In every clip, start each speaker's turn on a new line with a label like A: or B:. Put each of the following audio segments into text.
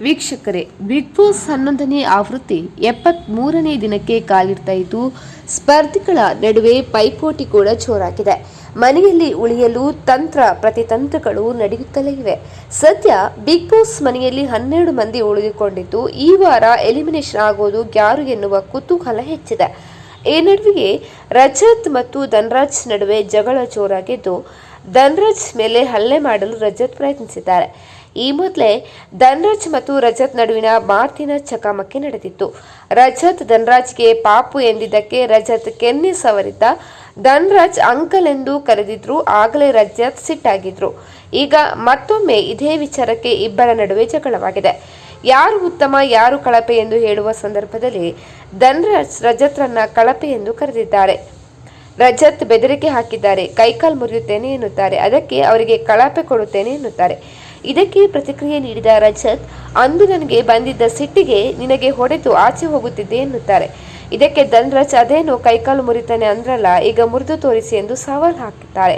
A: ವೀಕ್ಷಕರೇ, big boss 11ನೇ ಆವೃತ್ತಿ 73ನೇ ದಿನಕ್ಕೆ ಕಾಲಿಡ್ತಾ ಇದ್ದು ಸ್ಪರ್ಧಿಗಳ ನಡುವೆ ಪೈಪೋಟಿ ಕೂಡ ಜೋರಾಗಿದೆ. ಮನೆಯಲ್ಲಿ ಉಳಿಯಲು ತಂತ್ರ ಪ್ರತಿತಂತ್ರಗಳು ನಡೆಯುತ್ತಲೇ ಇವೆ. ಸದ್ಯ ಬಿಗ್ ಬಾಸ್ ಮನೆಯಲ್ಲಿ 12 ಮಂದಿ ಉಳಿದುಕೊಂಡಿದ್ದು ಈ ವಾರ ಎಲಿಮಿನೇಷನ್ ಆಗೋದು ಯಾರು ಎನ್ನುವ ಕುತೂಹಲ ಹೆಚ್ಚಿದೆ. ಈ ನಡುವೆಯೇ ರಜತ್ ಮತ್ತು ಧನ್ರಾಜ್ ನಡುವೆ ಜಗಳ ಜೋರಾಗಿದ್ದು ಧನ್ರಾಜ್ ಮೇಲೆ ಹಲ್ಲೆ ಮಾಡಲು ರಜತ್ ಪ್ರಯತ್ನಿಸಿದ್ದಾರೆ. ಈ ಮೊದಲೇ ಧನ್ರಾಜ್ ಮತ್ತು ರಜತ್ ನಡುವಿನ ಮಾತಿನ ಚಕಮಕಿ ನಡೆದಿತ್ತು. ರಜತ್ ಧನ್ರಾಜ್ಗೆ ಪಾಪು ಎಂದಿದ್ದಕ್ಕೆ ರಜತ್ ಕೆನ್ನೆ ಸವರಿದ್ದ. ಧನ್ರಾಜ್ ಅಂಕಲ್ ಎಂದು ಕರೆದಿದ್ರು. ಆಗಲೇ ರಜತ್ ಸಿಟ್ಟಾಗಿದ್ರು. ಈಗ ಮತ್ತೊಮ್ಮೆ ಇದೇ ವಿಚಾರಕ್ಕೆ ಇಬ್ಬರ ನಡುವೆ ಜಗಳವಾಗಿದೆ. ಯಾರು ಉತ್ತಮ ಯಾರು ಕಳಪೆ ಎಂದು ಹೇಳುವ ಸಂದರ್ಭದಲ್ಲಿ ಧನ್ರಾಜ್ ರಜತ್ರನ್ನ ಕಳಪೆ ಎಂದು ಕರೆದಿದ್ದಾರೆ. ರಜತ್ ಬೆದರಿಕೆ ಹಾಕಿದ್ದಾರೆ. ಕೈಕಾಲು ಮುರಿಯುತ್ತೇನೆ ಎನ್ನುತ್ತಾರೆ. ಅದಕ್ಕೆ ಅವರಿಗೆ ಕಳಪೆ ಕೊಡುತ್ತೇನೆ ಎನ್ನುತ್ತಾರೆ. ಇದಕ್ಕೆ ಪ್ರತಿಕ್ರಿಯೆ ನೀಡಿದ ರಜತ್, ಅಂದು ನನಗೆ ಬಂದಿದ್ದ ಸಿಟ್ಟಿಗೆ ನಿನಗೆ ಹೊಡೆದು ಆಚೆ ಹೋಗುತ್ತಿದ್ದೆ ಎನ್ನುತ್ತಾರೆ. ಇದಕ್ಕೆ ಧನ್ರಾಜ್, ಅದೇನೋ ಕೈಕಾಲು ಮುರಿತಾನೆ ಅಂದ್ರಲ್ಲ, ಈಗ ಮುರಿದು ತೋರಿಸಿ ಎಂದು ಸವಾಲ್ ಹಾಕಿದ್ದಾರೆ.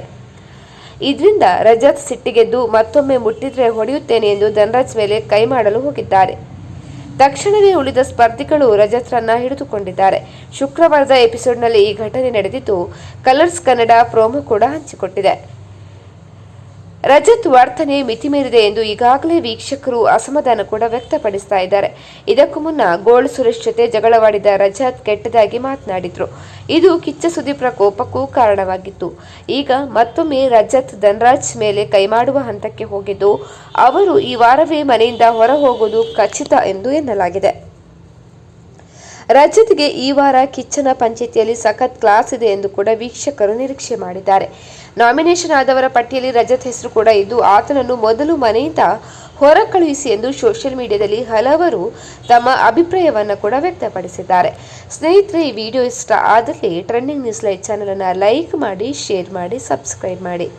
A: ಇದರಿಂದ ರಜತ್ ಸಿಟ್ಟಿಗೆದ್ದು ಮತ್ತೊಮ್ಮೆ ಮುಟ್ಟಿದ್ರೆ ಹೊಡೆಯುತ್ತೇನೆ ಎಂದು ಧನ್ರಾಜ್ ಮೇಲೆ ಕೈ ಮಾಡಲು ಹೋಗಿದ್ದಾರೆ. ತಕ್ಷಣವೇ ಉಳಿದ ಸ್ಪರ್ಧಿಗಳು ರಜತ್ರನ್ನ ಹಿಡಿದುಕೊಂಡಿದ್ದಾರೆ. ಶುಕ್ರವಾರದ ಎಪಿಸೋಡ್ನಲ್ಲಿ ಈ ಘಟನೆ ನಡೆದಿದ್ದು ಕಲರ್ಸ್ ಕನ್ನಡ ಪ್ರೋಮೋ ಕೂಡ ಹಂಚಿಕೊಟ್ಟಿದೆ. ರಜತ್ ವರ್ತನೆ ಮಿತಿಮೀರಿದೆ ಎಂದು ಈಗಾಗಲೇ ವೀಕ್ಷಕರು ಅಸಮಾಧಾನ ಕೂಡ ವ್ಯಕ್ತಪಡಿಸ್ತಾ ಇದ್ದಾರೆ. ಇದಕ್ಕೂ ಮುನ್ನ ಗೋಲ್ಡ್ ಸುರೇಶ್ ಜೊತೆ ಜಗಳವಾಡಿದ ರಜತ್ ಕೆಟ್ಟದಾಗಿ ಮಾತನಾಡಿದ್ರು. ಇದು ಕಿಚ್ಚ ಸುದೀಪ್ರ ಕೋಪಕ್ಕೂ ಕಾರಣವಾಗಿತ್ತು. ಈಗ ಮತ್ತೊಮ್ಮೆ ರಜತ್ ಧನ್ರಾಜ್ ಮೇಲೆ ಕೈ ಮಾಡುವ ಹಂತಕ್ಕೆ ಹೋಗಿದ್ದು ಅವರು ಈ ವಾರವೇ ಮನೆಯಿಂದ ಹೊರ ಹೋಗುವುದು ಖಚಿತ ಎಂದು ಎನ್ನಲಾಗಿದೆ. ರಜತ್ಗೆ ಈ ವಾರ ಕಿಚ್ಚನ ಪಂಚಾಯಿತಿಯಲ್ಲಿ ಸಖತ್ ಕ್ಲಾಸ್ ಇದೆ ಎಂದು ಕೂಡ ವೀಕ್ಷಕರು ನಿರೀಕ್ಷೆ ಮಾಡಿದ್ದಾರೆ. ನಾಮಿನೇಷನ್ ಆದವರ ಪಟ್ಟಿಯಲ್ಲಿ ರಜತ್ ಹೆಸರು ಕೂಡ ಇದ್ದು ಆತನನ್ನು ಮೊದಲು ಮನೆಯಿಂದ ಹೊರ ಕಳುಹಿಸಿ ಎಂದು ಸೋಷಿಯಲ್ ಮೀಡಿಯಾದಲ್ಲಿ ಹಲವರು ತಮ್ಮ ಅಭಿಪ್ರಾಯವನ್ನು ಕೂಡ ವ್ಯಕ್ತಪಡಿಸಿದ್ದಾರೆ. ಸ್ನೇಹಿತರೆ, ಈ ವಿಡಿಯೋ ಇಷ್ಟ ಆದಲ್ಲಿ ಟ್ರೆಂಡಿಂಗ್ ನ್ಯೂಸ್ ಲೈವ್ ಚಾನೆಲ್ ಅನ್ನು ಲೈಕ್ ಮಾಡಿ, ಶೇರ್ ಮಾಡಿ, ಸಬ್ಸ್ಕ್ರೈಬ್ ಮಾಡಿ.